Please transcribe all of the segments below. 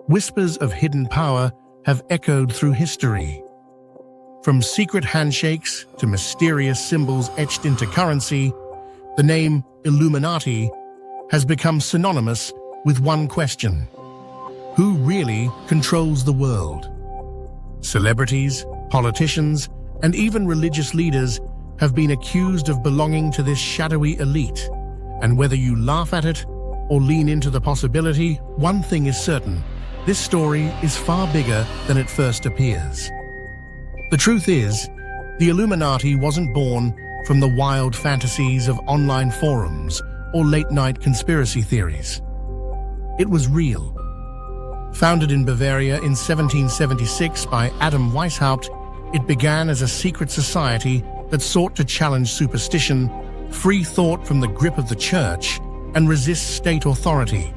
Whispers of hidden power have echoed through history. From secret handshakes to mysterious symbols etched into currency, the name Illuminati has become synonymous with one question: who really controls the world? Celebrities, politicians, and even religious leaders have been accused of belonging to this shadowy elite. And whether you laugh at it or lean into the possibility, one thing is certain: this story is far bigger than it first appears. The truth is, the Illuminati wasn't born from the wild fantasies of online forums or late-night conspiracy theories. It was real. Founded in Bavaria in 1776 by Adam Weishaupt, it began as a secret society that sought to challenge superstition, free thought from the grip of the church, and resist state authority.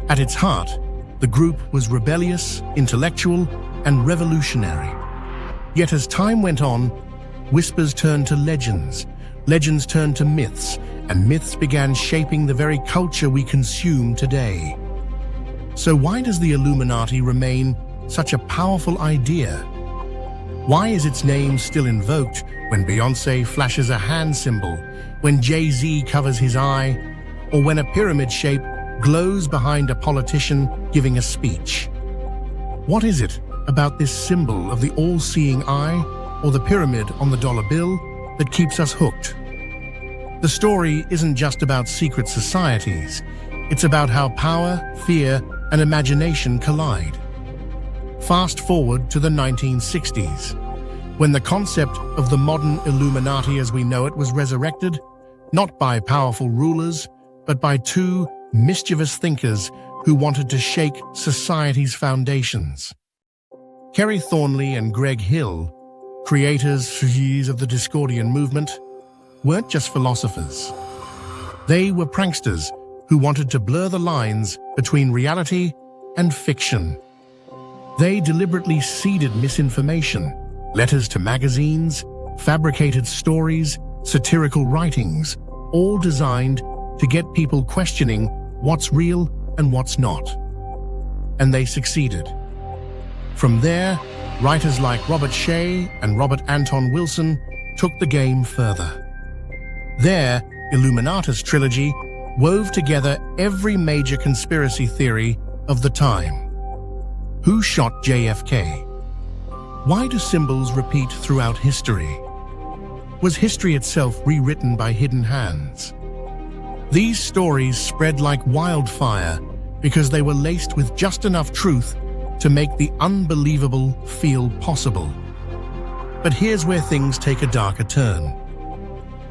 At its heart, the group was rebellious, intellectual, and revolutionary. Yet as time went on, whispers turned to legends, legends turned to myths, and myths began shaping the very culture we consume today. So why does the Illuminati remain such a powerful idea? Why is its name still invoked when Beyoncé flashes a hand symbol, when Jay-Z covers his eye, or when a pyramid shape glows behind a politician giving a speech? What is it about this symbol of the all-seeing eye or the pyramid on the dollar bill that keeps us hooked? The story isn't just about secret societies. It's about how power, fear, and imagination collide. Fast forward to the 1960s, when the concept of the modern Illuminati as we know it was resurrected, not by powerful rulers, but by two mischievous thinkers who wanted to shake society's foundations. Kerry Thornley and Greg Hill, creators of the Discordian movement, weren't just philosophers. They were pranksters who wanted to blur the lines between reality and fiction. They deliberately seeded misinformation, letters to magazines, fabricated stories, satirical writings, all designed to get people questioning what's real and what's not. And they succeeded. From there, writers like Robert Shea and Robert Anton Wilson took the game further. Their Illuminatus trilogy wove together every major conspiracy theory of the time. Who shot JFK? Why do symbols repeat throughout history? Was history itself rewritten by hidden hands? These stories spread like wildfire because they were laced with just enough truth to make the unbelievable feel possible. But here's where things take a darker turn.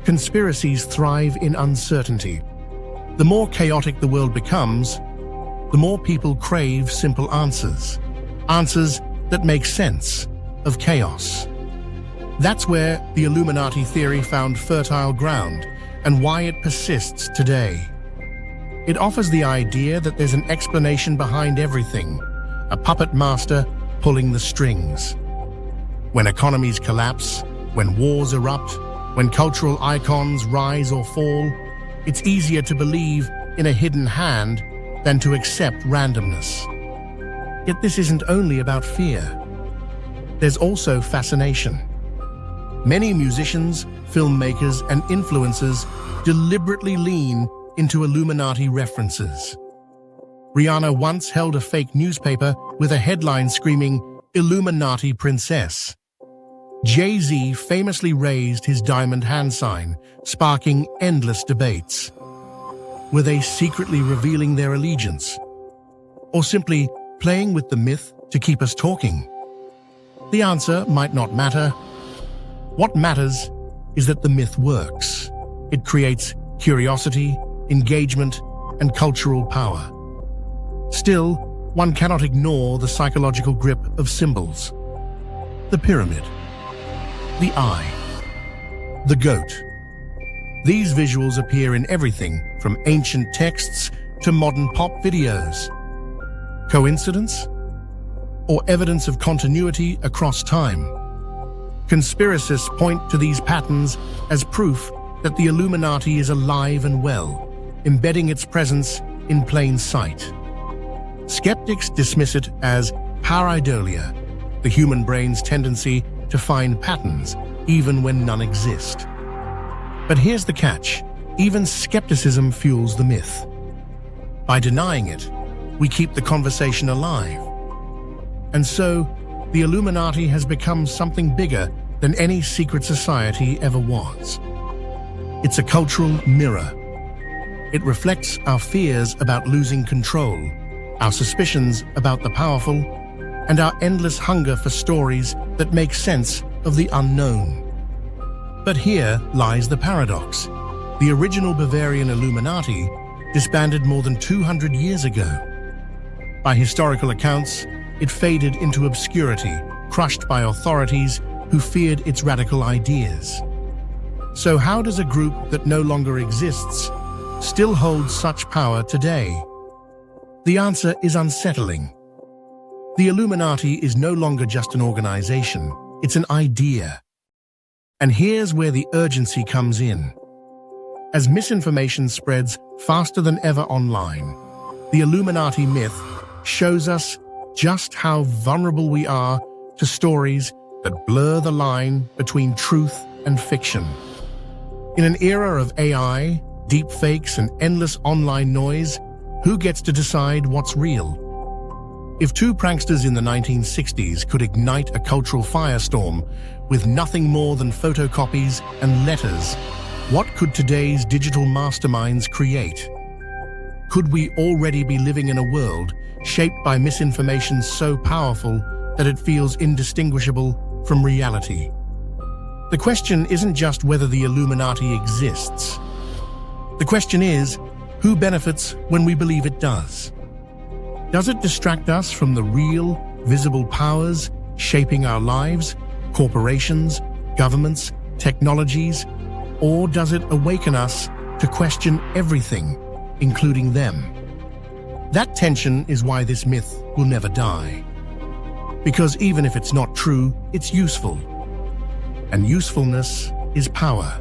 Conspiracies thrive in uncertainty. The more chaotic the world becomes, the more people crave simple answers. Answers that make sense of chaos. That's where the Illuminati theory found fertile ground and why it persists today. It offers the idea that there's an explanation behind everything, a puppet master pulling the strings. When economies collapse, when wars erupt, when cultural icons rise or fall, it's easier to believe in a hidden hand than to accept randomness. Yet this isn't only about fear. There's also fascination. Many musicians, filmmakers, and influencers deliberately lean into Illuminati references. Rihanna once held a fake newspaper with a headline screaming, "Illuminati Princess." Jay-Z famously raised his diamond hand sign, sparking endless debates. Were they secretly revealing their allegiance? Or simply playing with the myth to keep us talking? The answer might not matter. What matters is that the myth works. It creates curiosity, engagement, and cultural power. Still, one cannot ignore the psychological grip of symbols. The pyramid, the eye, the goat. These visuals appear in everything from ancient texts to modern pop videos. Coincidence? Or evidence of continuity across time? Conspiracists point to these patterns as proof that the Illuminati is alive and well, embedding its presence in plain sight. Skeptics dismiss it as pareidolia, the human brain's tendency to find patterns even when none exist. But here's the catch: even skepticism fuels the myth. By denying it, we keep the conversation alive. And so, the Illuminati has become something bigger than any secret society ever was. It's a cultural mirror. It reflects our fears about losing control, our suspicions about the powerful, and our endless hunger for stories that make sense of the unknown. But here lies the paradox. The original Bavarian Illuminati disbanded more than 200 years ago. By historical accounts, it faded into obscurity, crushed by authorities who feared its radical ideas. So how does a group that no longer exists still hold such power today? The answer is unsettling. The Illuminati is no longer just an organization, it's an idea. And here's where the urgency comes in. As misinformation spreads faster than ever online, the Illuminati myth shows us just how vulnerable we are to stories that blur the line between truth and fiction. In an era of AI, deepfakes, and endless online noise, who gets to decide what's real? If two pranksters in the 1960s could ignite a cultural firestorm with nothing more than photocopies and letters, what could today's digital masterminds create? Could we already be living in a world shaped by misinformation so powerful that it feels indistinguishable from reality? The question isn't just whether the Illuminati exists. The question is, who benefits when we believe it does? Does it distract us from the real, visible powers shaping our lives, corporations, governments, technologies, or does it awaken us to question everything, including them? That tension is why this myth will never die. Because even if it's not true, it's useful. And usefulness is power.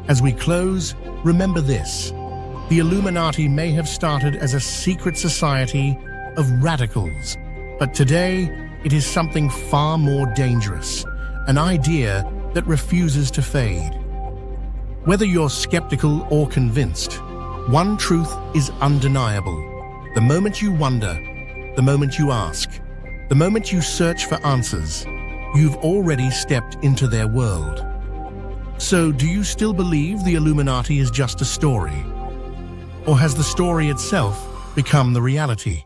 As we close, remember this: the Illuminati may have started as a secret society of radicals, but today it is something far more dangerous, an idea that refuses to fade. Whether you're skeptical or convinced, one truth is undeniable. The moment you wonder, the moment you ask, the moment you search for answers, you've already stepped into their world. So, do you still believe the Illuminati is just a story? Or has the story itself become the reality?